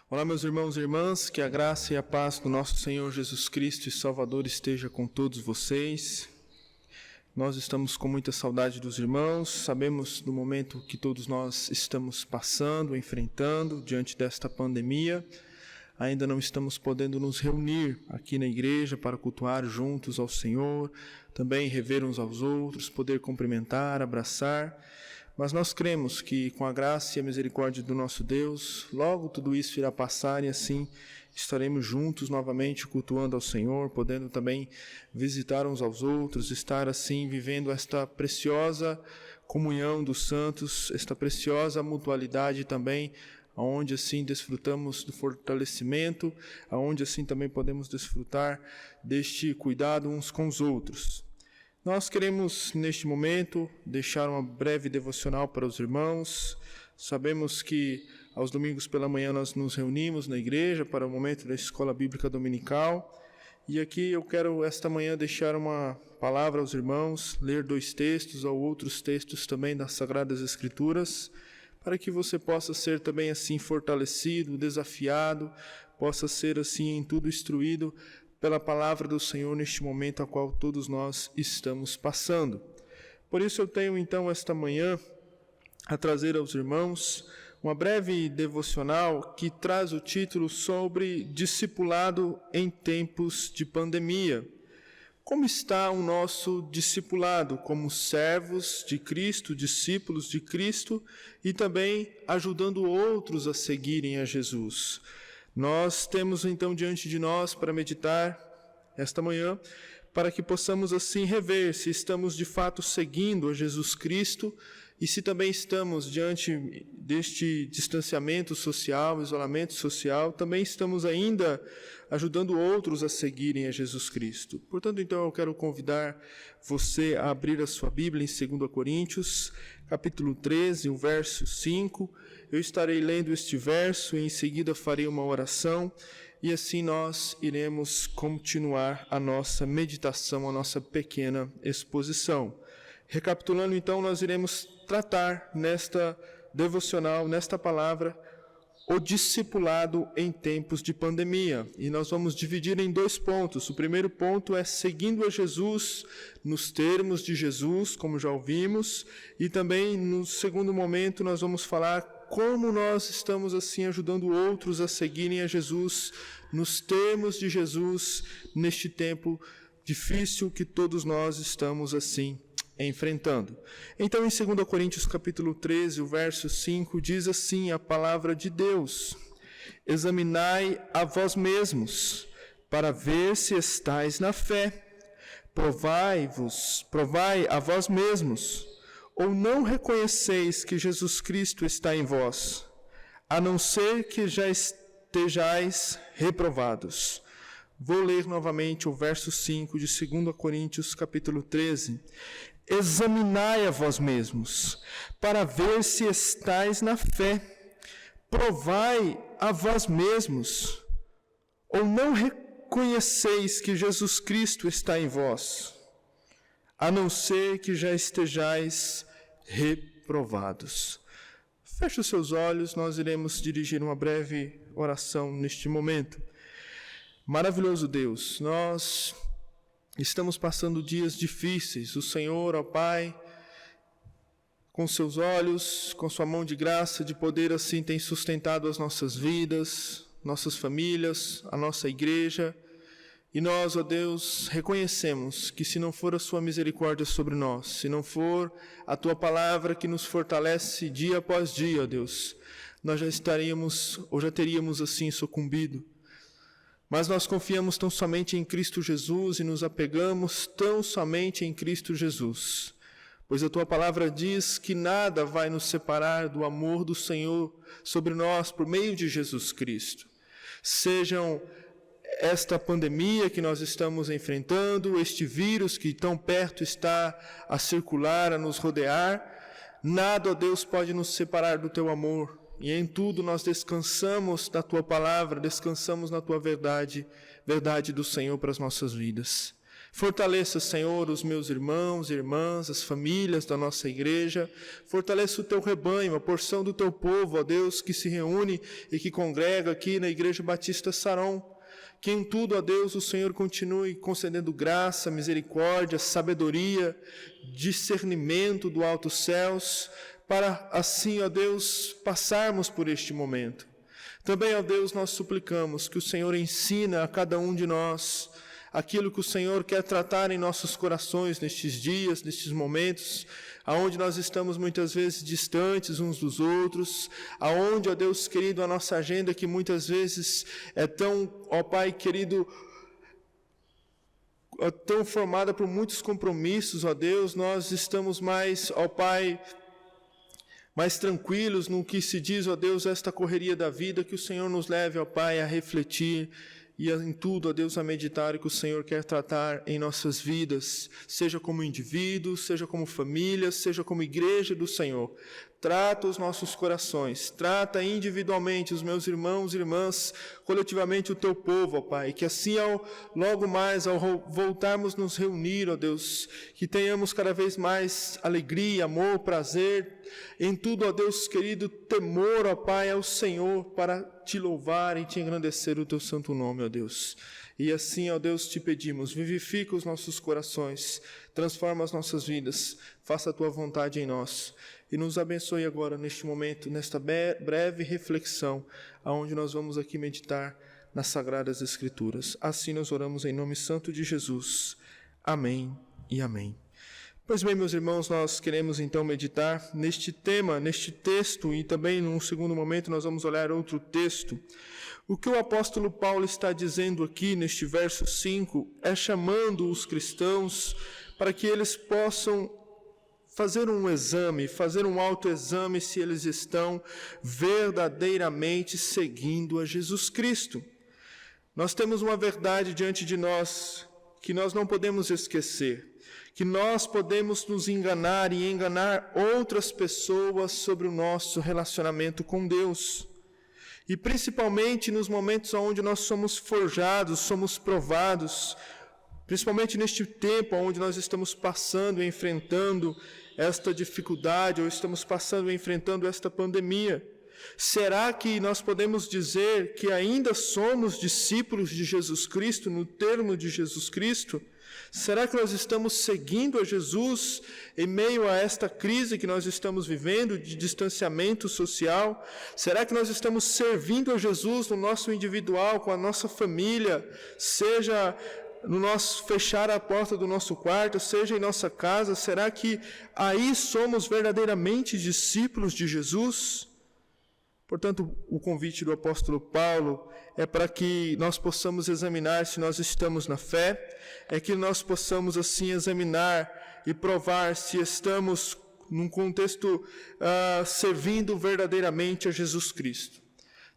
Olá, meus irmãos e irmãs, que a graça e a paz do nosso Senhor Jesus Cristo e Salvador esteja com todos vocês. Nós estamos com muita saudade dos irmãos, sabemos do momento que todos nós estamos passando, enfrentando diante desta pandemia. Ainda não estamos podendo nos reunir aqui na igreja para cultuar juntos ao Senhor, também rever uns aos outros, poder cumprimentar, abraçar. Mas nós cremos que com a graça e a misericórdia do nosso Deus, logo tudo isso irá passar e assim estaremos juntos novamente cultuando ao Senhor, podendo também visitar uns aos outros, estar assim vivendo esta preciosa comunhão dos santos, esta preciosa mutualidade também, onde assim desfrutamos do fortalecimento, onde assim também podemos desfrutar deste cuidado uns com os outros. Nós queremos, neste momento, deixar uma breve devocional para os irmãos. Sabemos que aos domingos pela manhã nós nos reunimos na igreja para o momento da escola bíblica dominical. E aqui eu quero, esta manhã, deixar uma palavra aos irmãos, ler 2 textos ou outros textos também das Sagradas Escrituras, para que você possa ser também assim fortalecido, desafiado, possa ser assim em tudo instruído pela palavra do Senhor neste momento a qual todos nós estamos passando. Por isso eu tenho então esta manhã a trazer aos irmãos uma breve devocional que traz o título sobre discipulado em tempos de pandemia. Como está o nosso discipulado como servos de Cristo, discípulos de Cristo e também ajudando outros a seguirem a Jesus? Nós temos então diante de nós para meditar esta manhã, para que possamos assim rever se estamos de fato seguindo a Jesus Cristo e se também estamos diante deste distanciamento social, isolamento social, também estamos ainda ajudando outros a seguirem a Jesus Cristo. Portanto, então eu quero convidar você a abrir a sua Bíblia em 2 Coríntios, capítulo 13, o verso 5. Eu estarei lendo este verso e em seguida farei uma oração e assim nós iremos continuar a nossa meditação, a nossa pequena exposição. Recapitulando então, nós iremos tratar nesta devocional, nesta palavra, o discipulado em tempos de pandemia. E nós vamos dividir em 2 pontos. O primeiro ponto é seguindo a Jesus nos termos de Jesus, como já ouvimos, e também no segundo momento nós vamos falar como nós estamos assim ajudando outros a seguirem a Jesus nos termos de Jesus neste tempo difícil que todos nós estamos assim enfrentando. Então, em 2 Coríntios capítulo 13, o verso 5, diz assim a palavra de Deus: examinai a vós mesmos, para ver se estáis na fé. Provai a vós mesmos, ou não reconheceis que Jesus Cristo está em vós, a não ser que já estejais reprovados. Vou ler novamente o verso 5 de 2 Coríntios capítulo 13. Examinai a vós mesmos, para ver se estáis na fé. Provai a vós mesmos, ou não reconheceis que Jesus Cristo está em vós, a não ser que já estejais reprovados. Feche os seus olhos, nós iremos dirigir uma breve oração neste momento. Maravilhoso Deus, nós estamos passando dias difíceis. O Senhor, ó Pai, com seus olhos, com sua mão de graça, de poder assim, tem sustentado as nossas vidas, nossas famílias, a nossa igreja. E nós, ó Deus, reconhecemos que se não for a sua misericórdia sobre nós, se não for a tua palavra que nos fortalece dia após dia, ó Deus, nós já estaríamos ou já teríamos assim sucumbido. Mas nós confiamos tão somente em Cristo Jesus e nos apegamos tão somente em Cristo Jesus. Pois a tua palavra diz que nada vai nos separar do amor do Senhor sobre nós por meio de Jesus Cristo. Sejam esta pandemia que nós estamos enfrentando, este vírus que tão perto está a circular, a nos rodear, nada, ó Deus, pode nos separar do teu amor. E em tudo nós descansamos na tua palavra, descansamos na tua verdade do Senhor para as nossas vidas. Fortaleça, Senhor, os meus irmãos e irmãs, as famílias da nossa igreja. Fortaleça o teu rebanho, a porção do teu povo, ó Deus, que se reúne e que congrega aqui na Igreja Batista Saron. Que em tudo, ó Deus, o Senhor continue concedendo graça, misericórdia, sabedoria, discernimento do alto céus, para assim, ó Deus, passarmos por este momento. Também, ó Deus, nós suplicamos que o Senhor ensina a cada um de nós aquilo que o Senhor quer tratar em nossos corações nestes dias, nestes momentos, aonde nós estamos muitas vezes distantes uns dos outros, aonde, ó Deus querido, a nossa agenda que muitas vezes é tão, ó Pai querido, tão formada por muitos compromissos, ó Deus, nós estamos mais, ó Pai, mais tranquilos no que se diz, ó Deus, esta correria da vida, que o Senhor nos leve, ó Pai, a refletir e em tudo, ó Deus, a meditar o que o Senhor quer tratar em nossas vidas, seja como indivíduos, seja como família, seja como igreja do Senhor. Trata os nossos corações, trata individualmente os meus irmãos e irmãs, coletivamente o teu povo, ó Pai, que assim, logo mais, ao voltarmos nos reunir, ó Deus, que tenhamos cada vez mais alegria, amor, prazer, em tudo, ó Deus querido, temor, ó Pai, ao Senhor, para te louvar e te engrandecer o teu santo nome, ó Deus. E assim, ó Deus, te pedimos, vivifica os nossos corações, transforma as nossas vidas, faça a tua vontade em nós. E nos abençoe agora, neste momento, nesta breve reflexão, aonde nós vamos aqui meditar nas Sagradas Escrituras. Assim nós oramos em nome santo de Jesus. Amém e amém. Pois bem, meus irmãos, nós queremos então meditar neste tema, neste texto, e também num segundo momento nós vamos olhar outro texto. O que o apóstolo Paulo está dizendo aqui neste verso 5 é chamando os cristãos para que eles possam fazer um exame, fazer um autoexame se eles estão verdadeiramente seguindo a Jesus Cristo. Nós temos uma verdade diante de nós que nós não podemos esquecer, que nós podemos nos enganar e enganar outras pessoas sobre o nosso relacionamento com Deus. E principalmente nos momentos onde nós somos forjados, somos provados, principalmente neste tempo onde nós estamos passando e enfrentando esta dificuldade, ou estamos passando e enfrentando esta pandemia. Será que nós podemos dizer que ainda somos discípulos de Jesus Cristo, no termo de Jesus Cristo? Será que nós estamos seguindo a Jesus em meio a esta crise que nós estamos vivendo de distanciamento social? Será que nós estamos servindo a Jesus no nosso individual, com a nossa família, seja no nosso fechar a porta do nosso quarto, seja em nossa casa? Será que aí somos verdadeiramente discípulos de Jesus? Portanto, o convite do apóstolo Paulo é para que nós possamos examinar se nós estamos na fé, é que nós possamos assim examinar e provar se estamos num contexto servindo verdadeiramente a Jesus Cristo.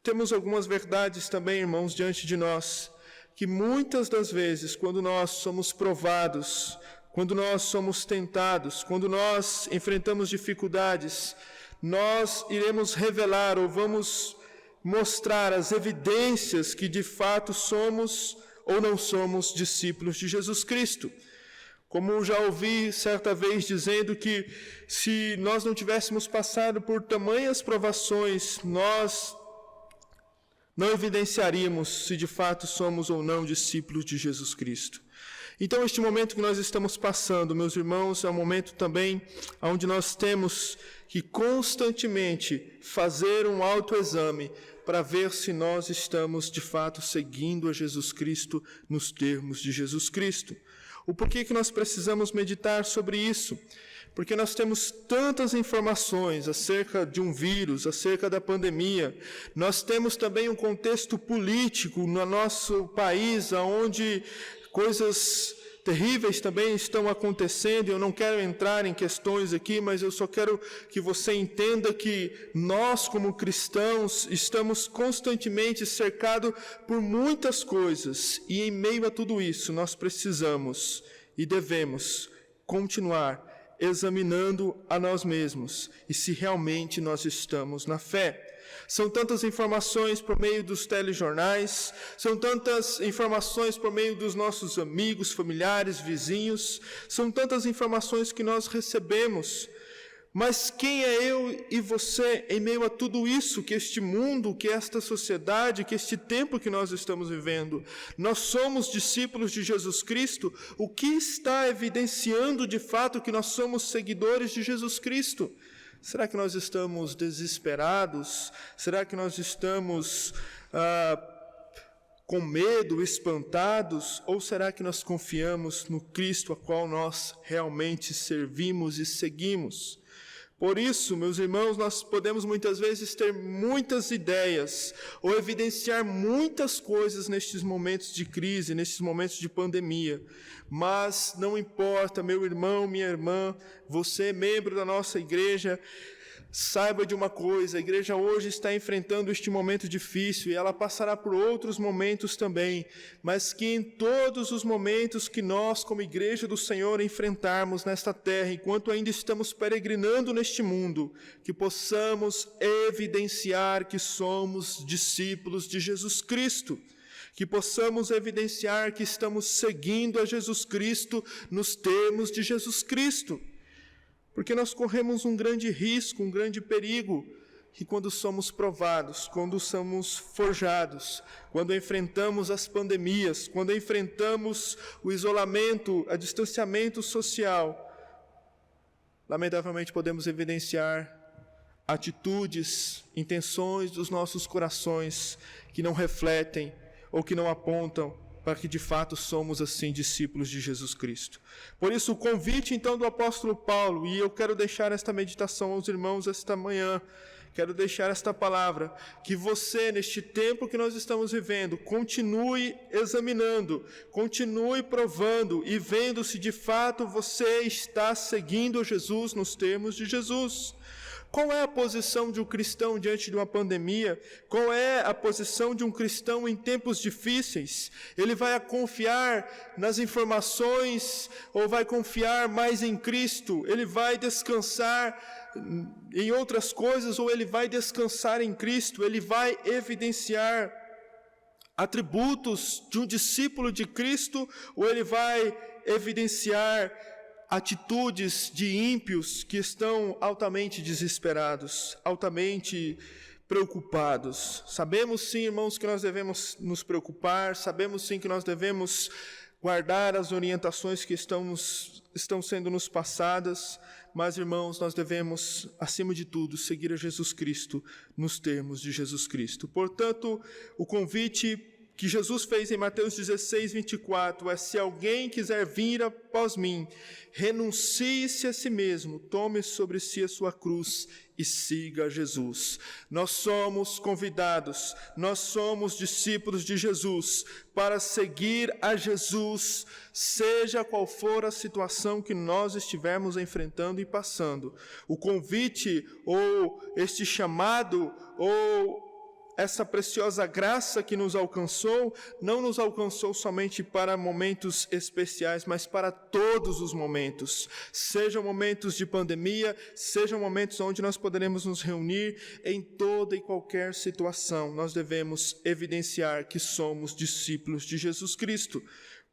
Temos algumas verdades também, irmãos, diante de nós, que muitas das vezes, quando nós somos provados, quando nós somos tentados, quando nós enfrentamos dificuldades, nós iremos revelar ou vamos mostrar as evidências que de fato somos ou não somos discípulos de Jesus Cristo. Como já ouvi certa vez dizendo que se nós não tivéssemos passado por tamanhas provações, nós não evidenciaríamos se de fato somos ou não discípulos de Jesus Cristo. Então, este momento que nós estamos passando, meus irmãos, é um momento também onde nós temos que constantemente fazer um autoexame para ver se nós estamos de fato seguindo a Jesus Cristo nos termos de Jesus Cristo. O porquê que nós precisamos meditar sobre isso? Porque nós temos tantas informações acerca de um vírus, acerca da pandemia. Nós temos também um contexto político no nosso país, onde coisas terríveis também estão acontecendo. Eu não quero entrar em questões aqui, mas eu só quero que você entenda que nós, como cristãos, estamos constantemente cercados por muitas coisas. E em meio a tudo isso, nós precisamos e devemos continuar examinando a nós mesmos e se realmente nós estamos na fé. São tantas informações por meio dos telejornais, são tantas informações por meio dos nossos amigos, familiares, vizinhos, são tantas informações que nós recebemos. Mas quem é eu e você em meio a tudo isso, que este mundo, que esta sociedade, que este tempo que nós estamos vivendo? Nós somos discípulos de Jesus Cristo. O que está evidenciando de fato que nós somos seguidores de Jesus Cristo? Será que nós estamos desesperados? Será que nós estamos com medo, espantados? Ou será que nós confiamos no Cristo a qual nós realmente servimos e seguimos? Por isso, meus irmãos, nós podemos muitas vezes ter muitas ideias ou evidenciar muitas coisas nestes momentos de crise, nestes momentos de pandemia. Mas não importa, meu irmão, minha irmã, você, membro da nossa igreja, saiba de uma coisa: a igreja hoje está enfrentando este momento difícil e ela passará por outros momentos também, mas que em todos os momentos que nós, como igreja do Senhor, enfrentarmos nesta terra, enquanto ainda estamos peregrinando neste mundo, que possamos evidenciar que somos discípulos de Jesus Cristo, que possamos evidenciar que estamos seguindo a Jesus Cristo nos termos de Jesus Cristo. Porque nós corremos um grande risco, um grande perigo, que quando somos provados, quando somos forjados, quando enfrentamos as pandemias, quando enfrentamos o isolamento, o distanciamento social, lamentavelmente podemos evidenciar atitudes, intenções dos nossos corações que não refletem ou que não apontam para que de fato somos assim discípulos de Jesus Cristo. Por isso o convite então do apóstolo Paulo, e eu quero deixar esta meditação aos irmãos esta manhã, quero deixar esta palavra, que você neste tempo que nós estamos vivendo, continue examinando, continue provando e vendo se de fato você está seguindo Jesus nos termos de Jesus. Qual é a posição de um cristão diante de uma pandemia? Qual é a posição de um cristão em tempos difíceis? Ele vai confiar nas informações ou vai confiar mais em Cristo? Ele vai descansar em outras coisas ou ele vai descansar em Cristo? Ele vai evidenciar atributos de um discípulo de Cristo ou ele vai evidenciar atitudes de ímpios que estão altamente desesperados, altamente preocupados? Sabemos sim, irmãos, que nós devemos nos preocupar, sabemos sim que nós devemos guardar as orientações que estão sendo nos passadas, mas, irmãos, nós devemos, acima de tudo, seguir a Jesus Cristo nos termos de Jesus Cristo. Portanto, o convite que Jesus fez em Mateus 16, 24, é: se alguém quiser vir após mim, renuncie-se a si mesmo, tome sobre si a sua cruz e siga Jesus. Nós somos convidados, nós somos discípulos de Jesus, para seguir a Jesus, seja qual for a situação que nós estivermos enfrentando e passando. O convite, ou este chamado, ou essa preciosa graça que nos alcançou, não nos alcançou somente para momentos especiais, mas para todos os momentos. Sejam momentos de pandemia, sejam momentos onde nós poderemos nos reunir, em toda e qualquer situação, nós devemos evidenciar que somos discípulos de Jesus Cristo.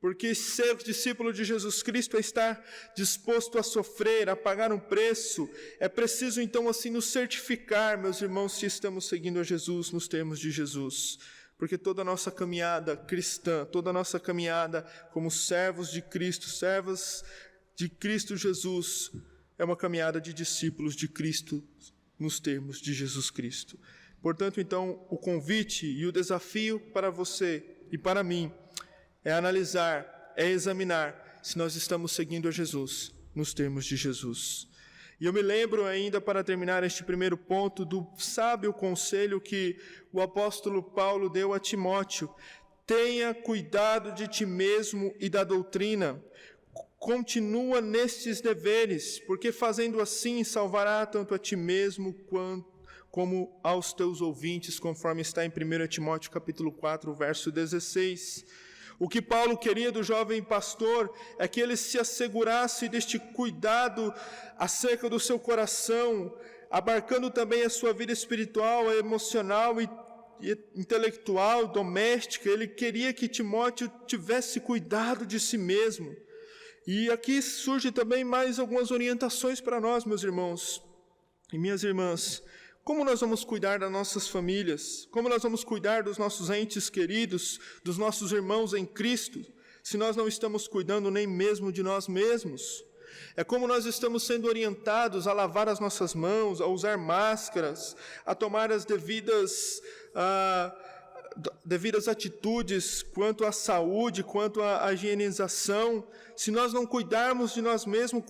Porque ser discípulo de Jesus Cristo é estar disposto a sofrer, a pagar um preço. É preciso então assim nos certificar, meus irmãos, se estamos seguindo a Jesus nos termos de Jesus. Porque toda a nossa caminhada cristã, toda a nossa caminhada como servos de Cristo, servas de Cristo Jesus, é uma caminhada de discípulos de Cristo nos termos de Jesus Cristo. Portanto, então, o convite e o desafio para você e para mim é analisar, é examinar se nós estamos seguindo a Jesus nos termos de Jesus. E eu me lembro ainda, para terminar este primeiro ponto, do sábio conselho que o apóstolo Paulo deu a Timóteo: tenha cuidado de ti mesmo e da doutrina, continua nestes deveres, porque fazendo assim salvará tanto a ti mesmo como aos teus ouvintes, conforme está em 1 Timóteo capítulo 4, verso 16. O que Paulo queria do jovem pastor é que ele se assegurasse deste cuidado acerca do seu coração, abarcando também a sua vida espiritual, emocional e intelectual, doméstica. Ele queria que Timóteo tivesse cuidado de si mesmo. E aqui surge também mais algumas orientações para nós, meus irmãos e minhas irmãs. Como nós vamos cuidar das nossas famílias? Como nós vamos cuidar dos nossos entes queridos, dos nossos irmãos em Cristo, se nós não estamos cuidando nem mesmo de nós mesmos? É como nós estamos sendo orientados a lavar as nossas mãos, a usar máscaras, a tomar as devidas atitudes quanto à saúde, quanto à higienização. Se nós não cuidarmos de nós mesmos,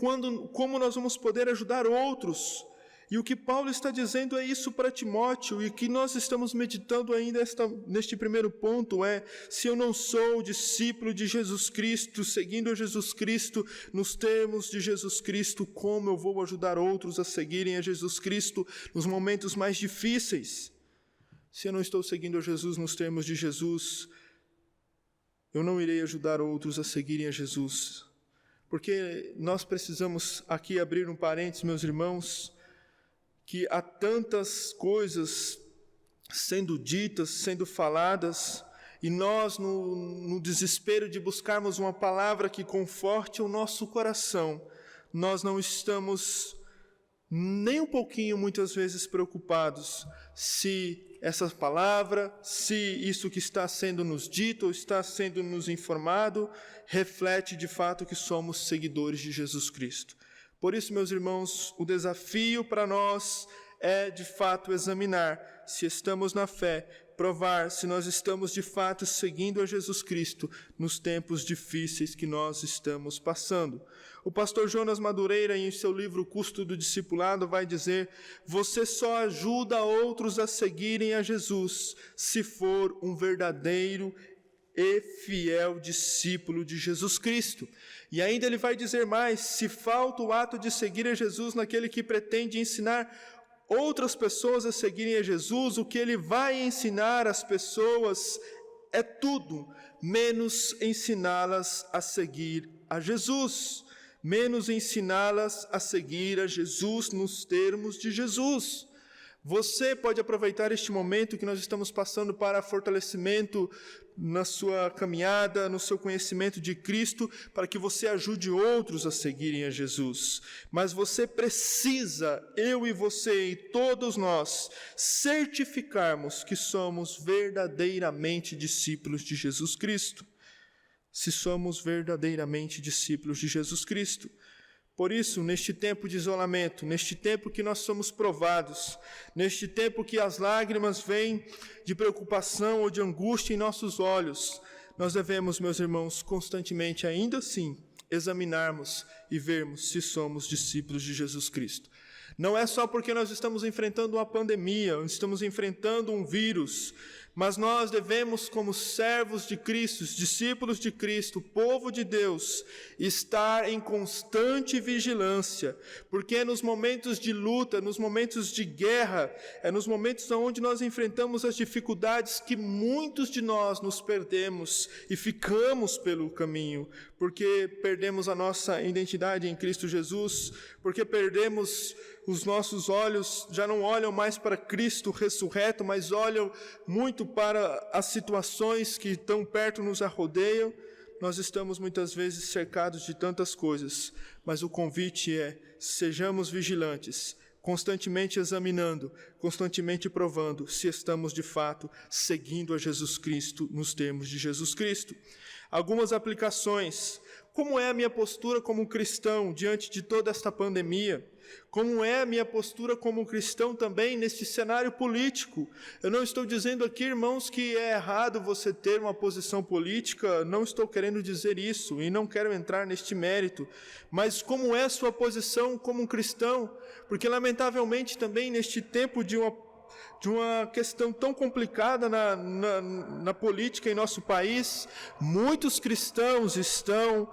como nós vamos poder ajudar outros? E o que Paulo está dizendo é isso para Timóteo, e o que nós estamos meditando ainda neste primeiro ponto é: se eu não sou discípulo de Jesus Cristo, seguindo a Jesus Cristo, nos termos de Jesus Cristo, como eu vou ajudar outros a seguirem a Jesus Cristo nos momentos mais difíceis? Se eu não estou seguindo a Jesus nos termos de Jesus, eu não irei ajudar outros a seguirem a Jesus. Porque nós precisamos aqui abrir um parênteses, meus irmãos, que há tantas coisas sendo ditas, sendo faladas, e nós, no desespero de buscarmos uma palavra que conforte o nosso coração, nós não estamos nem um pouquinho, muitas vezes, preocupados se essa palavra, se isso que está sendo nos dito ou está sendo nos informado, reflete de fato que somos seguidores de Jesus Cristo. Por isso, meus irmãos, o desafio para nós é, de fato, examinar se estamos na fé, provar se nós estamos, de fato, seguindo a Jesus Cristo nos tempos difíceis que nós estamos passando. O pastor Jonas Madureira, em seu livro Custo do Discipulado, vai dizer: você só ajuda outros a seguirem a Jesus se for um verdadeiro e fiel discípulo de Jesus Cristo. E ainda ele vai dizer mais: se falta o ato de seguir a Jesus naquele que pretende ensinar outras pessoas a seguirem a Jesus, o que ele vai ensinar às pessoas é tudo menos ensiná-las a seguir a Jesus, menos ensiná-las a seguir a Jesus nos termos de Jesus. Você pode aproveitar este momento que nós estamos passando para fortalecimento na sua caminhada, no seu conhecimento de Cristo, para que você ajude outros a seguirem a Jesus. Mas você precisa, eu e você e todos nós, certificarmos que somos verdadeiramente discípulos de Jesus Cristo. Se somos verdadeiramente discípulos de Jesus Cristo. Por isso, neste tempo de isolamento, neste tempo que nós somos provados, neste tempo que as lágrimas vêm de preocupação ou de angústia em nossos olhos, nós devemos, meus irmãos, constantemente, ainda assim, examinarmos e vermos se somos discípulos de Jesus Cristo. Não é só porque nós estamos enfrentando uma pandemia, estamos enfrentando um vírus, mas nós devemos, como servos de Cristo, discípulos de Cristo, povo de Deus, estar em constante vigilância, porque é nos momentos de luta, nos momentos de guerra, é nos momentos onde nós enfrentamos as dificuldades que muitos de nós nos perdemos e ficamos pelo caminho, porque perdemos a nossa identidade em Cristo Jesus, porque perdemos os nossos olhos, já não olham mais para Cristo ressurreto, mas olham muito para as situações que tão perto nos arrodeiam. Nós estamos muitas vezes cercados de tantas coisas, mas o convite é: sejamos vigilantes, constantemente examinando, constantemente provando se estamos de fato seguindo a Jesus Cristo nos termos de Jesus Cristo. Algumas aplicações. Como é a minha postura como cristão diante de toda esta pandemia? Como é a minha postura como cristão também neste cenário político? Eu não estou dizendo aqui, irmãos, que é errado você ter uma posição política, não estou querendo dizer isso e não quero entrar neste mérito, mas como é a sua posição como cristão? Porque, lamentavelmente, também neste tempo de uma questão tão complicada na política em nosso país, muitos cristãos estão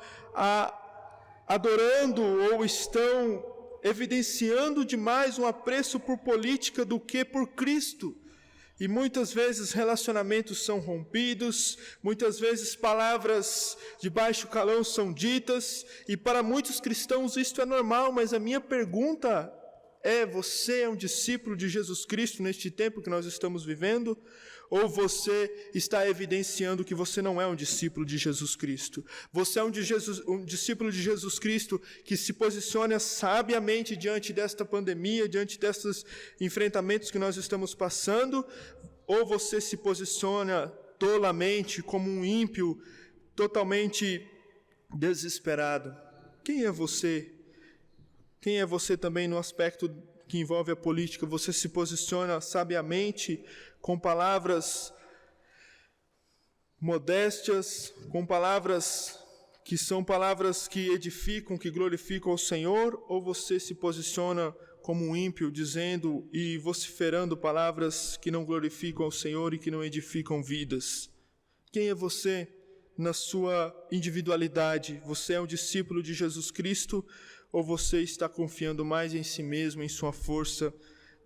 adorando ou estão evidenciando demais um apreço por política do que por Cristo. E muitas vezes relacionamentos são rompidos, muitas vezes palavras de baixo calão são ditas, e para muitos cristãos isto é normal, mas a minha pergunta é: você é um discípulo de Jesus Cristo neste tempo que nós estamos vivendo? Ou você está evidenciando que você não é um discípulo de Jesus Cristo? Você é um discípulo de Jesus Cristo que se posiciona sabiamente diante desta pandemia, diante desses enfrentamentos que nós estamos passando? Ou você se posiciona tolamente como um ímpio, totalmente desesperado? Quem é você? Quem é você também no aspecto que envolve a política? Você se posiciona sabiamente, com palavras modéstias, com palavras que são palavras que edificam, que glorificam ao Senhor? Ou você se posiciona como um ímpio, dizendo e vociferando palavras que não glorificam ao Senhor e que não edificam vidas? Quem é você na sua individualidade? Você é um discípulo de Jesus Cristo? Ou você está confiando mais em si mesmo, em sua força,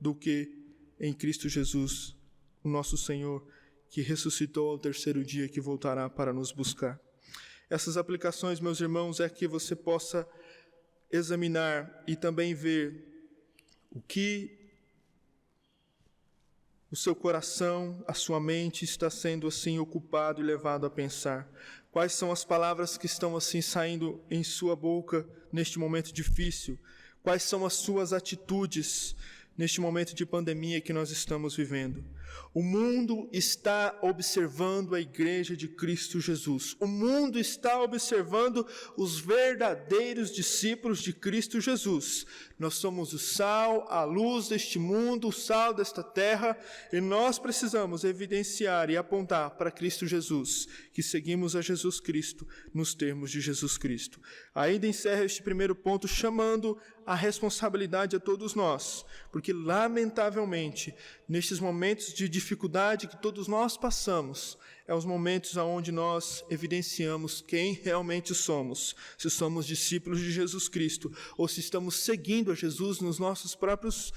do que em Cristo Jesus, o nosso Senhor, que ressuscitou ao terceiro dia, que voltará para nos buscar? Essas aplicações, meus irmãos, é que você possa examinar e também ver o que o seu coração, a sua mente está sendo assim ocupado e levado a pensar. Quais são as palavras que estão assim saindo em sua boca neste momento difícil? Quais são as suas atitudes neste momento de pandemia que nós estamos vivendo? O mundo está observando a igreja de Cristo Jesus. O mundo está observando os verdadeiros discípulos de Cristo Jesus. Nós somos o sal, a luz deste mundo, o sal desta terra, e nós precisamos evidenciar e apontar para Cristo Jesus, que seguimos a Jesus Cristo nos termos de Jesus Cristo. Ainda encerra este primeiro ponto chamando a responsabilidade a todos nós, porque lamentavelmente, nestes momentos de dificuldade que todos nós passamos, é os momentos onde nós evidenciamos quem realmente somos, se somos discípulos de Jesus Cristo, ou se estamos seguindo a Jesus nos nossos próprios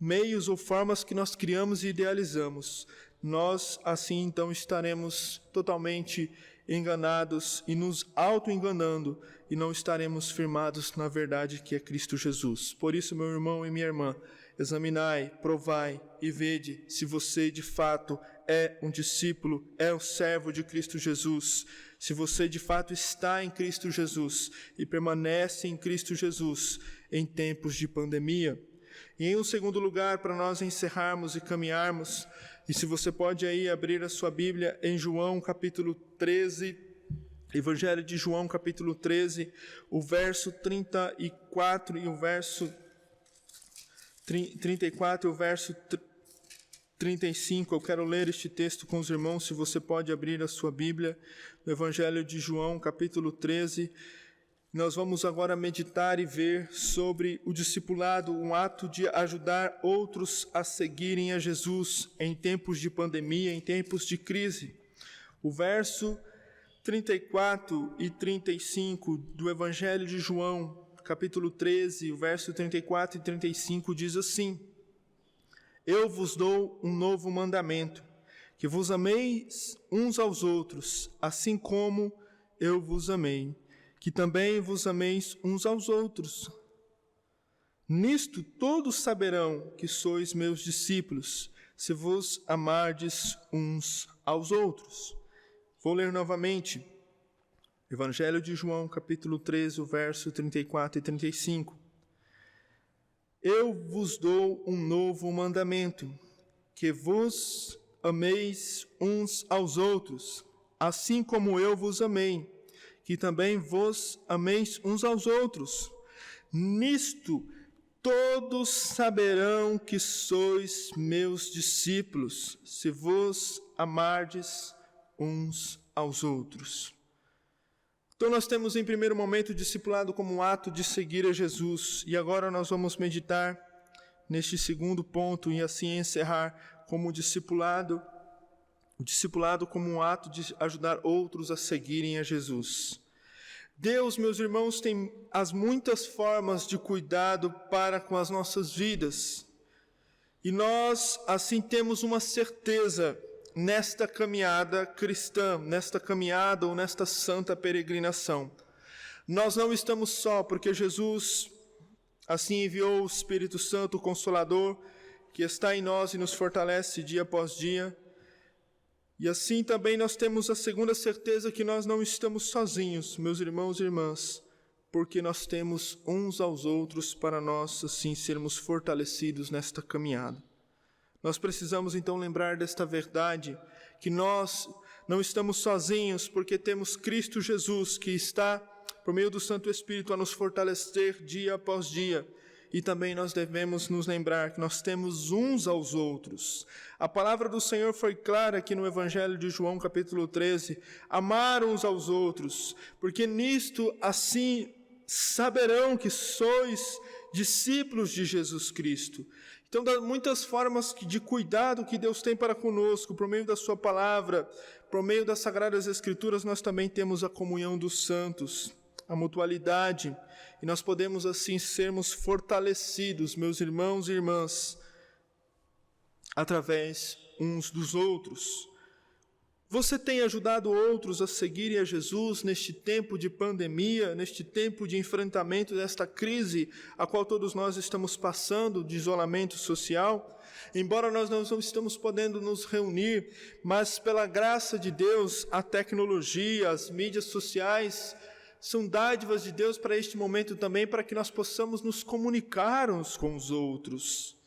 meios ou formas que nós criamos e idealizamos. Nós, assim, então, estaremos totalmente enganados e nos auto-enganando, e não estaremos firmados na verdade que é Cristo Jesus. Por isso, meu irmão e minha irmã, examinai, provai e vede se você de fato é um discípulo, é um servo de Cristo Jesus, se você de fato está em Cristo Jesus e permanece em Cristo Jesus em tempos de pandemia. E em um segundo lugar, para nós encerrarmos e caminharmos, e se você pode aí abrir a sua Bíblia em João capítulo 13, Evangelho de João capítulo 13, o verso 34 e o verso 34 e o verso 35, eu quero ler este texto com os irmãos, se você pode abrir a sua Bíblia, no Evangelho de João, capítulo 13, nós vamos agora meditar e ver sobre o discipulado, um ato de ajudar outros a seguirem a Jesus em tempos de pandemia, em tempos de crise. O verso 34 e 35 do Evangelho de João, capítulo 13, o verso 34 e 35 diz assim: Eu vos dou um novo mandamento, que vos ameis uns aos outros, assim como eu vos amei, que também vos ameis uns aos outros. Nisto todos saberão que sois meus discípulos, se vos amardes uns aos outros. Vou ler novamente. Evangelho de João, capítulo 13, o verso 34 e 35. Eu vos dou um novo mandamento, que vos ameis uns aos outros, assim como eu vos amei, que também vos ameis uns aos outros. Nisto todos saberão que sois meus discípulos, se vos amardes uns aos outros. Então nós temos em primeiro momento o discipulado como um ato de seguir a Jesus, e agora nós vamos meditar neste segundo ponto e assim encerrar como o discipulado como um ato de ajudar outros a seguirem a Jesus. Deus, meus irmãos, tem as muitas formas de cuidado para com as nossas vidas. E nós, assim, temos uma certeza nesta caminhada cristã, nesta caminhada ou nesta santa peregrinação. Nós não estamos só, porque Jesus, assim, enviou o Espírito Santo, o Consolador, que está em nós e nos fortalece dia após dia. E assim também nós temos a segunda certeza que nós não estamos sozinhos, meus irmãos e irmãs, porque nós temos uns aos outros para nós, assim, sermos fortalecidos nesta caminhada. Nós precisamos, então, lembrar desta verdade, que nós não estamos sozinhos, porque temos Cristo Jesus, que está, por meio do Santo Espírito, a nos fortalecer dia após dia. E também nós devemos nos lembrar que nós temos uns aos outros. A palavra do Senhor foi clara aqui no Evangelho de João, capítulo 13. Amar uns aos outros, porque nisto, assim, saberão que sois discípulos de Jesus Cristo. Então, das muitas formas de cuidado que Deus tem para conosco, por meio da sua palavra, por meio das Sagradas Escrituras, nós também temos a comunhão dos santos, a mutualidade, e nós podemos assim sermos fortalecidos, meus irmãos e irmãs, através uns dos outros. Você tem ajudado outros a seguirem a Jesus neste tempo de pandemia, neste tempo de enfrentamento desta crise a qual todos nós estamos passando, de isolamento social? Embora nós não estamos podendo nos reunir, mas pela graça de Deus, a tecnologia, as mídias sociais, são dádivas de Deus para este momento também, para que nós possamos nos comunicar uns com os outros.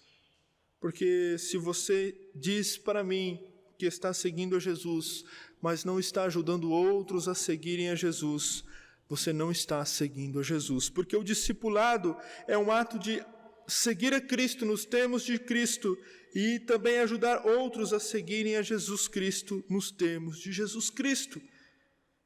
Porque se você diz para mim que está seguindo a Jesus, mas não está ajudando outros a seguirem a Jesus, você não está seguindo a Jesus. Porque o discipulado é um ato de seguir a Cristo nos termos de Cristo e também ajudar outros a seguirem a Jesus Cristo nos termos de Jesus Cristo.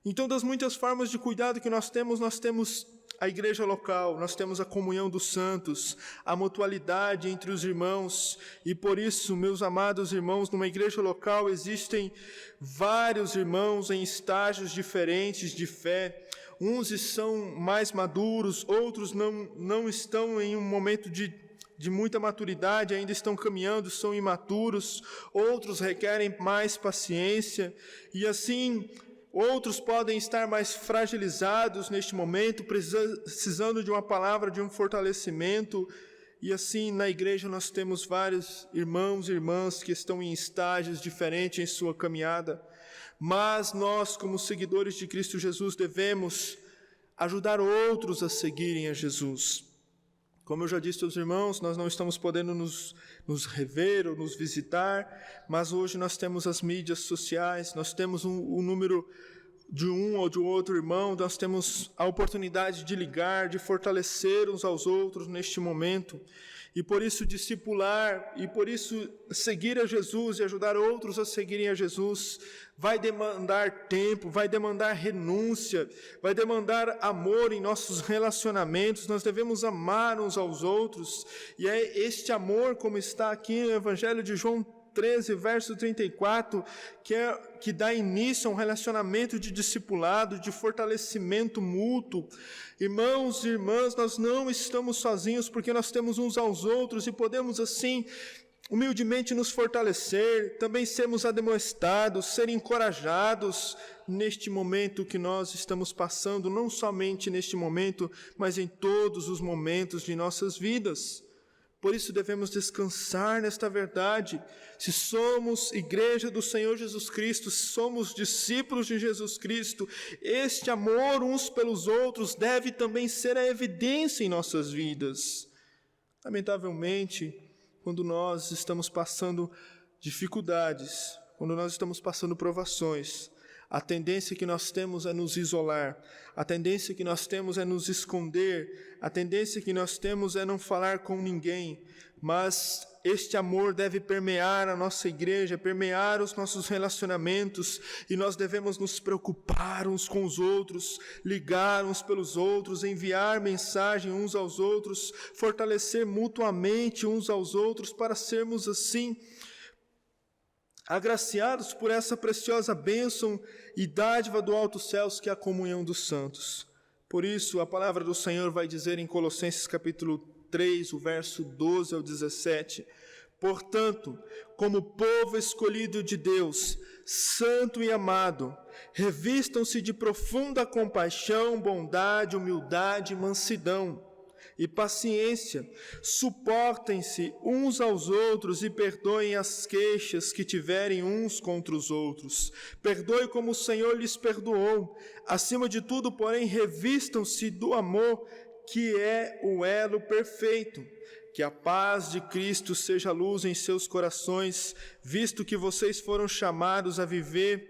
Então, das muitas formas de cuidado que nós temos a igreja local, nós temos a comunhão dos santos, a mutualidade entre os irmãos, e por isso, meus amados irmãos, numa igreja local existem vários irmãos em estágios diferentes de fé. Uns são mais maduros, outros não estão em um momento de muita maturidade, ainda estão caminhando, são imaturos, outros requerem mais paciência, e assim outros podem estar mais fragilizados neste momento, precisando de uma palavra, de um fortalecimento. E assim, na igreja nós temos vários irmãos e irmãs que estão em estágios diferentes em sua caminhada. Mas nós, como seguidores de Cristo Jesus, devemos ajudar outros a seguirem a Jesus. Como eu já disse aos irmãos, nós não estamos podendo nos rever ou nos visitar, mas hoje nós temos as mídias sociais, nós temos o número de um ou de outro irmão, nós temos a oportunidade de ligar, de fortalecer uns aos outros neste momento. E por isso discipular, e por isso seguir a Jesus e ajudar outros a seguirem a Jesus, vai demandar tempo, vai demandar renúncia, vai demandar amor em nossos relacionamentos. Nós devemos amar uns aos outros, e é este amor, como está aqui no Evangelho de João 13, verso 34, que dá início a um relacionamento de discipulado, de fortalecimento mútuo. Irmãos e irmãs, nós não estamos sozinhos, porque nós temos uns aos outros e podemos assim humildemente nos fortalecer, também sermos admoestados, ser encorajados neste momento que nós estamos passando, não somente neste momento, mas em todos os momentos de nossas vidas. Por isso devemos descansar nesta verdade. Se somos igreja do Senhor Jesus Cristo, se somos discípulos de Jesus Cristo, este amor uns pelos outros deve também ser a evidência em nossas vidas. Lamentavelmente, quando nós estamos passando dificuldades, quando nós estamos passando provações, a tendência que nós temos é nos isolar, a tendência que nós temos é nos esconder, a tendência que nós temos é não falar com ninguém, mas este amor deve permear a nossa igreja, permear os nossos relacionamentos, e nós devemos nos preocupar uns com os outros, ligar uns pelos outros, enviar mensagem uns aos outros, fortalecer mutuamente uns aos outros, para sermos assim agraciados por essa preciosa bênção e dádiva do alto céus, que é a comunhão dos santos. Por isso, a palavra do Senhor vai dizer em Colossenses capítulo 3, o verso 12 ao 17, Portanto, como povo escolhido de Deus, santo e amado, revistam-se de profunda compaixão, bondade, humildade, mansidão e paciência. Suportem-se uns aos outros e perdoem as queixas que tiverem uns contra os outros. Perdoe como o Senhor lhes perdoou. Acima de tudo, porém, revistam-se do amor, que é o elo perfeito. Que a paz de Cristo seja luz em seus corações, visto que vocês foram chamados a viver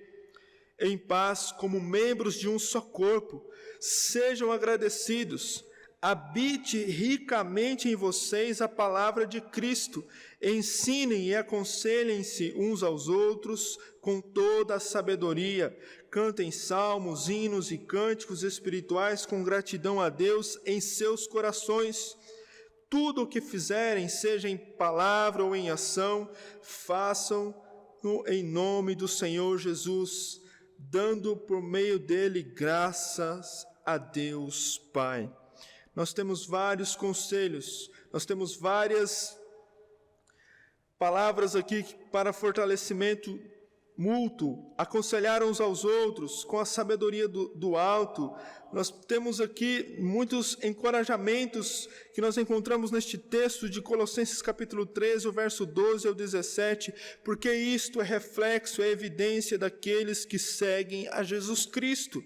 em paz como membros de um só corpo. Sejam agradecidos. Habite ricamente em vocês a palavra de Cristo. Ensinem e aconselhem-se uns aos outros com toda a sabedoria. Cantem salmos, hinos e cânticos espirituais com gratidão a Deus em seus corações. Tudo o que fizerem, seja em palavra ou em ação, façam-no em nome do Senhor Jesus, dando por meio dele graças a Deus Pai. Nós temos vários conselhos, nós temos várias palavras aqui para fortalecimento mútuo, aconselhar uns aos outros com a sabedoria do alto. Nós temos aqui muitos encorajamentos que nós encontramos neste texto de Colossenses capítulo 13, o verso 12 ao 17, porque isto é reflexo, é evidência daqueles que seguem a Jesus Cristo.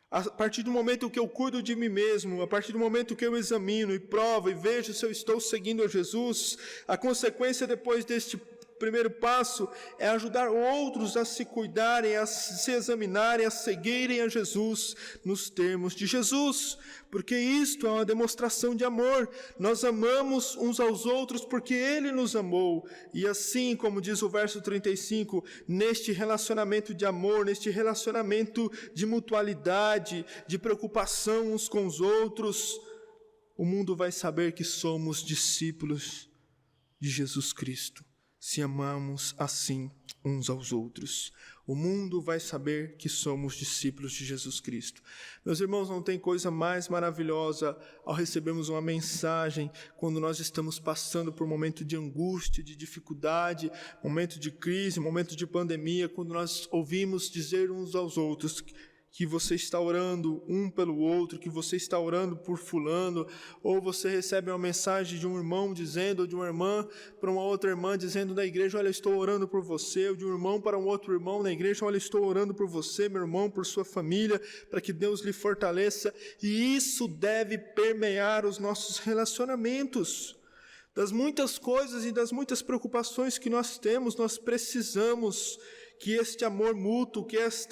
A partir do momento que eu cuido de mim mesmo, a partir do momento que eu examino e provo e vejo se eu estou seguindo a Jesus, a consequência depois deste primeiro passo é ajudar outros a se cuidarem, a se examinarem, a seguirem a Jesus nos termos de Jesus, porque isto é uma demonstração de amor. Nós amamos uns aos outros porque Ele nos amou, e assim, como diz o verso 35, neste relacionamento de amor, neste relacionamento de mutualidade, de preocupação uns com os outros, o mundo vai saber que somos discípulos de Jesus Cristo. Se amamos assim uns aos outros, o mundo vai saber que somos discípulos de Jesus Cristo. Meus irmãos, não tem coisa mais maravilhosa ao recebermos uma mensagem quando nós estamos passando por um momento de angústia, de dificuldade, momento de crise, momento de pandemia, quando nós ouvimos dizer uns aos outros que você está orando um pelo outro, que você está orando por fulano, ou você recebe uma mensagem de um irmão dizendo, ou de uma irmã para uma outra irmã dizendo da igreja, olha, estou orando por você, ou de um irmão para um outro irmão na igreja, olha, estou orando por você, meu irmão, por sua família, para que Deus lhe fortaleça, e isso deve permear os nossos relacionamentos. Das muitas coisas e das muitas preocupações que nós temos, nós precisamos que este amor mútuo, que esse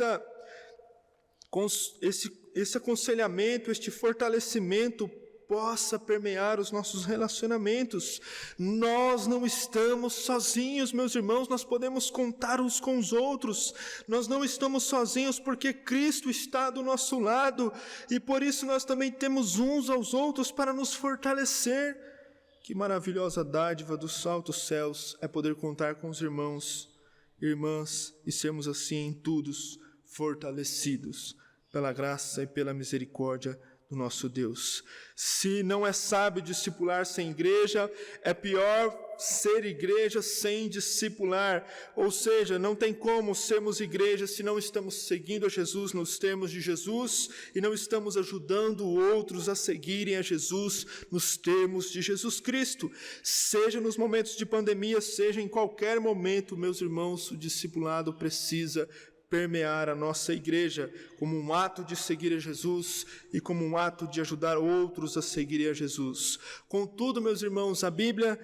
aconselhamento, este fortalecimento possa permear os nossos relacionamentos. Nós não estamos sozinhos, meus irmãos, nós podemos contar uns com os outros. Nós não estamos sozinhos porque Cristo está do nosso lado e por isso nós também temos uns aos outros para nos fortalecer. Que maravilhosa dádiva dos altos céus é poder contar com os irmãos, irmãs e sermos assim em todos fortalecidos pela graça e pela misericórdia do nosso Deus. Se não é sábio discipular sem igreja, é pior ser igreja sem discipular. Ou seja, não tem como sermos igreja se não estamos seguindo a Jesus nos termos de Jesus e não estamos ajudando outros a seguirem a Jesus nos termos de Jesus Cristo. Seja nos momentos de pandemia, seja em qualquer momento, meus irmãos, o discipulado precisa permear a nossa igreja como um ato de seguir a Jesus e como um ato de ajudar outros a seguirem a Jesus. Contudo, meus irmãos, a Bíblia,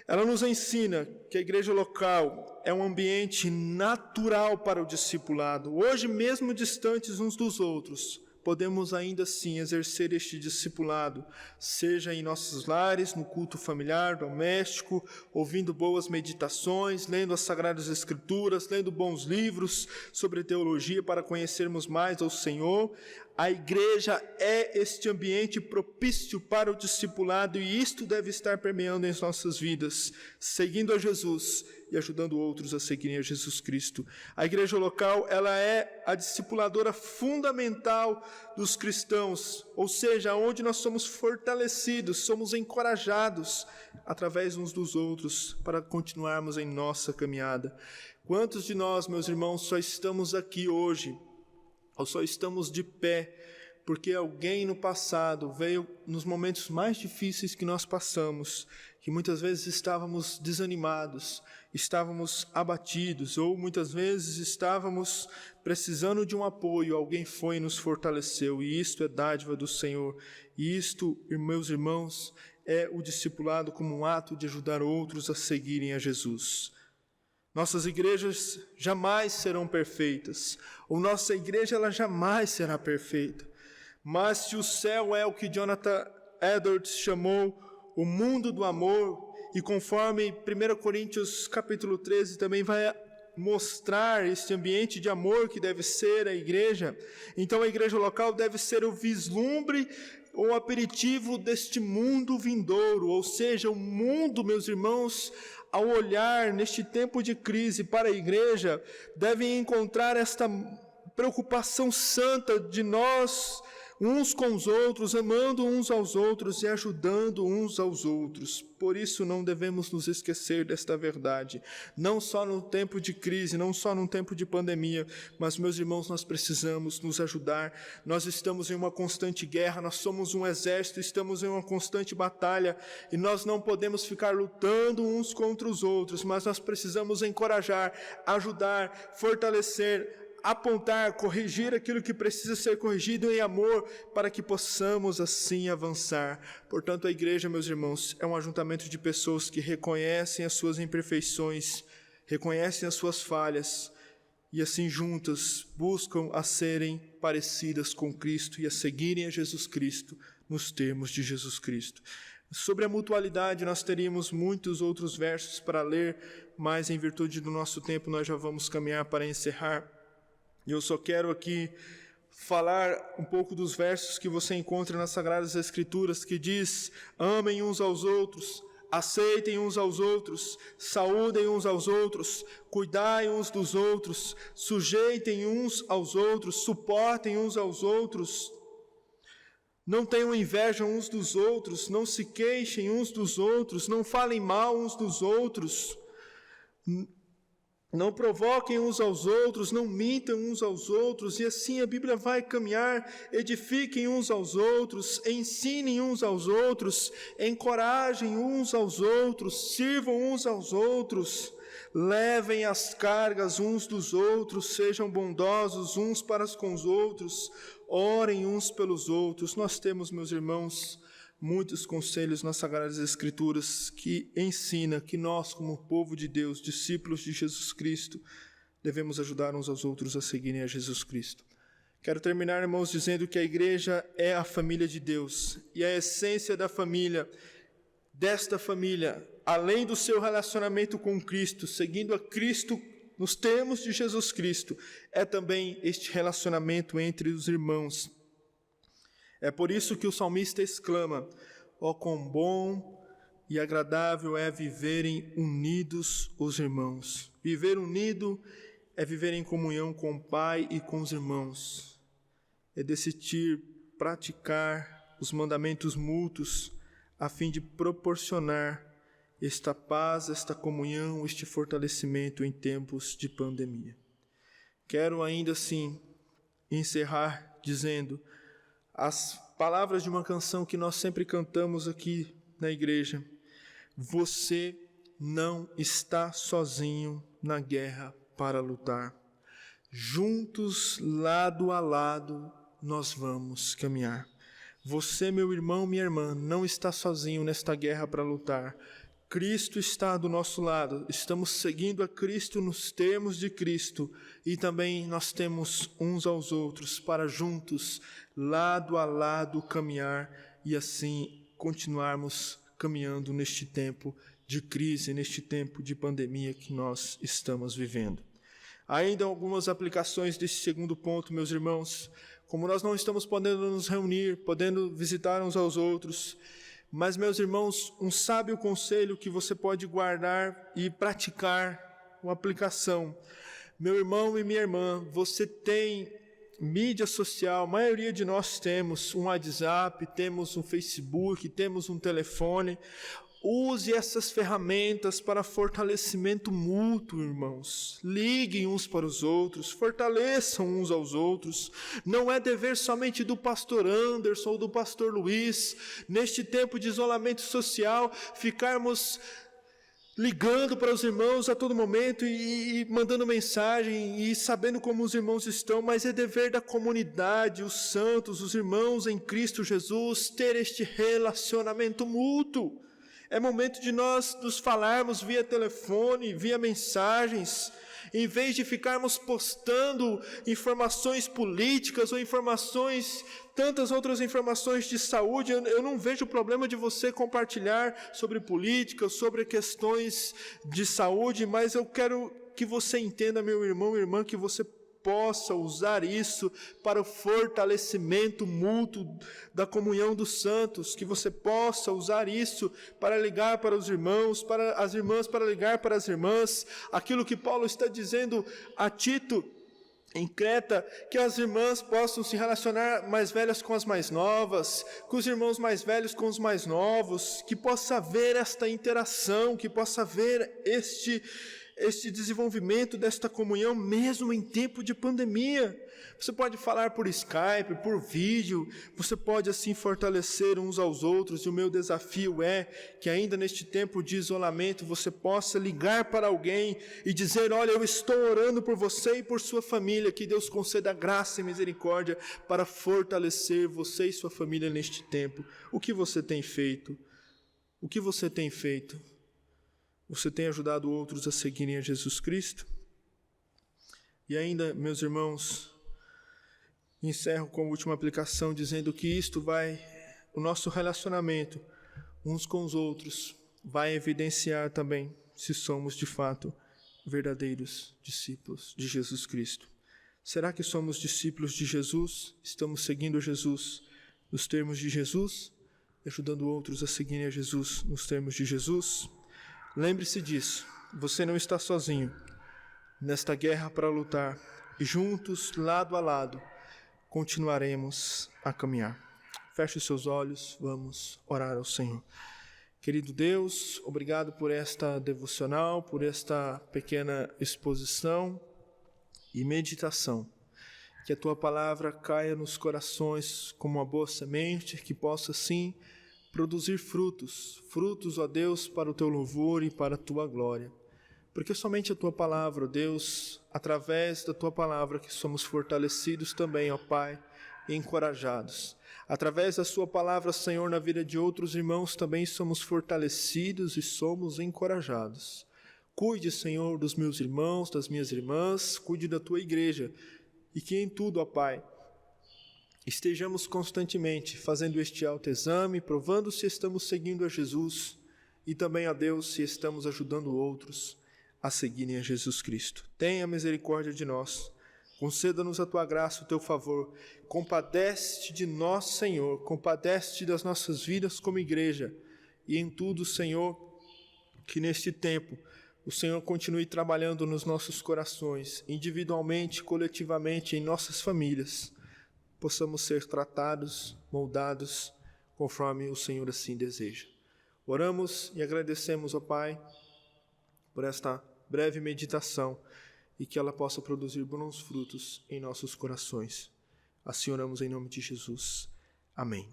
ela nos ensina que a igreja local é um ambiente natural para o discipulado. Hoje, mesmo distantes uns dos outros, podemos ainda assim exercer este discipulado, seja em nossos lares, no culto familiar, doméstico, ouvindo boas meditações, lendo as Sagradas Escrituras, lendo bons livros sobre teologia para conhecermos mais ao Senhor. A igreja é este ambiente propício para o discipulado e isto deve estar permeando em nossas vidas, seguindo a Jesus e ajudando outros a seguirem a Jesus Cristo. A igreja local, ela é a discipuladora fundamental dos cristãos, ou seja, onde nós somos fortalecidos, somos encorajados através uns dos outros para continuarmos em nossa caminhada. Quantos de nós, meus irmãos, só estamos aqui hoje, ou só estamos de pé, porque alguém no passado veio nos momentos mais difíceis que nós passamos, que muitas vezes estávamos desanimados, estávamos abatidos, ou muitas vezes estávamos precisando de um apoio, alguém foi e nos fortaleceu, e isto é dádiva do Senhor. E isto, meus irmãos, é o discipulado como um ato de ajudar outros a seguirem a Jesus. Nossas igrejas jamais serão perfeitas, ou nossa igreja ela jamais será perfeita. Mas se o céu é o que Jonathan Edwards chamou o mundo do amor, e conforme 1 Coríntios capítulo 13 também vai mostrar este ambiente de amor que deve ser a igreja, então a igreja local deve ser o vislumbre ou aperitivo deste mundo vindouro, ou seja, o mundo, meus irmãos, ao olhar neste tempo de crise para a igreja, devem encontrar esta preocupação santa de nós, uns com os outros, amando uns aos outros e ajudando uns aos outros. Por isso não devemos nos esquecer desta verdade, não só no tempo de crise, não só no tempo de pandemia, mas, meus irmãos, nós precisamos nos ajudar. Nós estamos em uma constante guerra, nós somos um exército, estamos em uma constante batalha, e nós não podemos ficar lutando uns contra os outros, mas nós precisamos encorajar, ajudar, fortalecer, apontar, corrigir aquilo que precisa ser corrigido em amor, para que possamos assim avançar. Portanto, a igreja, meus irmãos, é um ajuntamento de pessoas que reconhecem as suas imperfeições, reconhecem as suas falhas, e assim juntas buscam a serem parecidas com Cristo e a seguirem a Jesus Cristo nos termos de Jesus Cristo. Sobre a mutualidade, nós teríamos muitos outros versos para ler, mas em virtude do nosso tempo nós já vamos caminhar para encerrar. E eu só quero aqui falar um pouco dos versos que você encontra nas Sagradas Escrituras, que diz: amem uns aos outros, aceitem uns aos outros, saúdem uns aos outros, cuidai uns dos outros, sujeitem uns aos outros, suportem uns aos outros, não tenham inveja uns dos outros, não se queixem uns dos outros, não falem mal uns dos outros, não provoquem uns aos outros, não mintam uns aos outros, e assim a Bíblia vai caminhar. Edifiquem uns aos outros, ensinem uns aos outros, encorajem uns aos outros, sirvam uns aos outros, levem as cargas uns dos outros, sejam bondosos uns para com os outros, orem uns pelos outros. Nós temos, meus irmãos, muitos conselhos nas Sagradas Escrituras que ensina que nós, como povo de Deus, discípulos de Jesus Cristo, devemos ajudar uns aos outros a seguirem a Jesus Cristo. Quero terminar, irmãos, dizendo que a igreja é a família de Deus, e a essência da família, desta família, além do seu relacionamento com Cristo, seguindo a Cristo nos termos de Jesus Cristo, é também este relacionamento entre os irmãos. É por isso que o salmista exclama: ó, quão bom e agradável é viverem unidos os irmãos. Viver unido é viver em comunhão com o Pai e com os irmãos. É decidir praticar os mandamentos mútuos a fim de proporcionar esta paz, esta comunhão, este fortalecimento em tempos de pandemia. Quero ainda assim encerrar dizendo as palavras de uma canção que nós sempre cantamos aqui na igreja: você não está sozinho na guerra para lutar. Juntos, lado a lado, nós vamos caminhar. Você, meu irmão, minha irmã, não está sozinho nesta guerra para lutar. Cristo está do nosso lado, estamos seguindo a Cristo nos termos de Cristo, e também nós temos uns aos outros para juntos, lado a lado, caminhar e assim continuarmos caminhando neste tempo de crise, neste tempo de pandemia que nós estamos vivendo. Ainda algumas aplicações desse segundo ponto, meus irmãos. como nós não estamos podendo nos reunir, podendo visitar uns aos outros. Mas, meus irmãos, um sábio conselho que você pode guardar e praticar, uma aplicação. Meu irmão e minha irmã, você tem mídia social, a maioria de nós temos um WhatsApp, temos um Facebook, temos um telefone. Use essas ferramentas para fortalecimento mútuo, irmãos. Liguem uns para os outros, fortaleçam uns aos outros. Não é dever somente do pastor Anderson ou do pastor Luiz, neste tempo de isolamento social, ficarmos ligando para os irmãos a todo momento e mandando mensagem e sabendo como os irmãos estão, mas é dever da comunidade, os santos, os irmãos em Cristo Jesus, ter este relacionamento mútuo. É momento de nós nos falarmos via telefone, via mensagens, em vez de ficarmos postando informações políticas ou tantas outras informações de saúde. Eu não vejo problema de você compartilhar sobre política, sobre questões de saúde, mas eu quero que você entenda, meu irmão e irmã, que você possa usar isso para o fortalecimento mútuo da comunhão dos santos, que você possa usar isso para ligar para os irmãos, para as irmãs, para ligar para as irmãs, aquilo que Paulo está dizendo a Tito em Creta, que as irmãs possam se relacionar mais velhas com as mais novas, com os irmãos mais velhos com os mais novos, que possa haver esta interação, que possa haver este desenvolvimento desta comunhão, mesmo em tempo de pandemia. Você pode falar por Skype, por vídeo, você pode assim fortalecer uns aos outros, e o meu desafio é que ainda neste tempo de isolamento, você possa ligar para alguém e dizer: olha, eu estou orando por você e por sua família, que Deus conceda graça e misericórdia para fortalecer você e sua família neste tempo. O que você tem feito? O que você tem feito? Você tem ajudado outros a seguirem a Jesus Cristo? E ainda, meus irmãos, encerro com a última aplicação dizendo que o nosso relacionamento uns com os outros vai evidenciar também se somos de fato verdadeiros discípulos de Jesus Cristo. Será que somos discípulos de Jesus? Estamos seguindo Jesus nos termos de Jesus, ajudando outros a seguirem a Jesus nos termos de Jesus? Lembre-se disso, você não está sozinho nesta guerra para lutar, e juntos, lado a lado, continuaremos a caminhar. Feche os seus olhos, vamos orar ao Senhor. Querido Deus, obrigado por esta devocional, por esta pequena exposição e meditação. Que a Tua palavra caia nos corações como uma boa semente, que possa sim produzir frutos, ó Deus, para o Teu louvor e para a Tua glória. Porque somente a Tua palavra, ó Deus, através da Tua palavra que somos fortalecidos também, ó Pai, e encorajados. Através da Sua palavra, Senhor, na vida de outros irmãos também somos fortalecidos e somos encorajados. Cuide, Senhor, dos meus irmãos, das minhas irmãs, cuide da Tua igreja, e que em tudo, ó Pai, estejamos constantemente fazendo este autoexame, provando se estamos seguindo a Jesus e também a Deus se estamos ajudando outros a seguirem a Jesus Cristo. Tenha misericórdia de nós, conceda-nos a Tua graça, o Teu favor, compadece-te de nós, Senhor, compadece-te das nossas vidas como igreja e em tudo, Senhor, que neste tempo o Senhor continue trabalhando nos nossos corações, individualmente, coletivamente, em nossas famílias, possamos ser tratados, moldados, conforme o Senhor assim deseja. Oramos e agradecemos, ó Pai, por esta breve meditação e que ela possa produzir bons frutos em nossos corações. Assim oramos em nome de Jesus. Amém.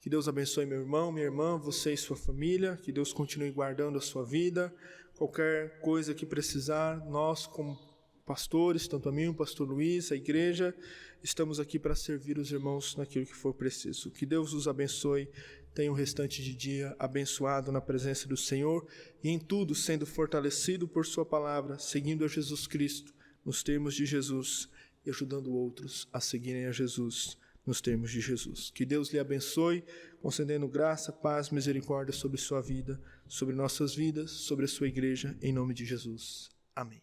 Que Deus abençoe meu irmão, minha irmã, você e sua família, que Deus continue guardando a sua vida. Qualquer coisa que precisar, nós como pastores, tanto a mim, o pastor Luiz, a igreja, estamos aqui para servir os irmãos naquilo que for preciso. Que Deus os abençoe, tenha um restante de dia abençoado na presença do Senhor e em tudo sendo fortalecido por sua palavra, seguindo a Jesus Cristo nos termos de Jesus e ajudando outros a seguirem a Jesus nos termos de Jesus. Que Deus lhe abençoe, concedendo graça, paz, misericórdia sobre sua vida, sobre nossas vidas, sobre a sua igreja, em nome de Jesus. Amém.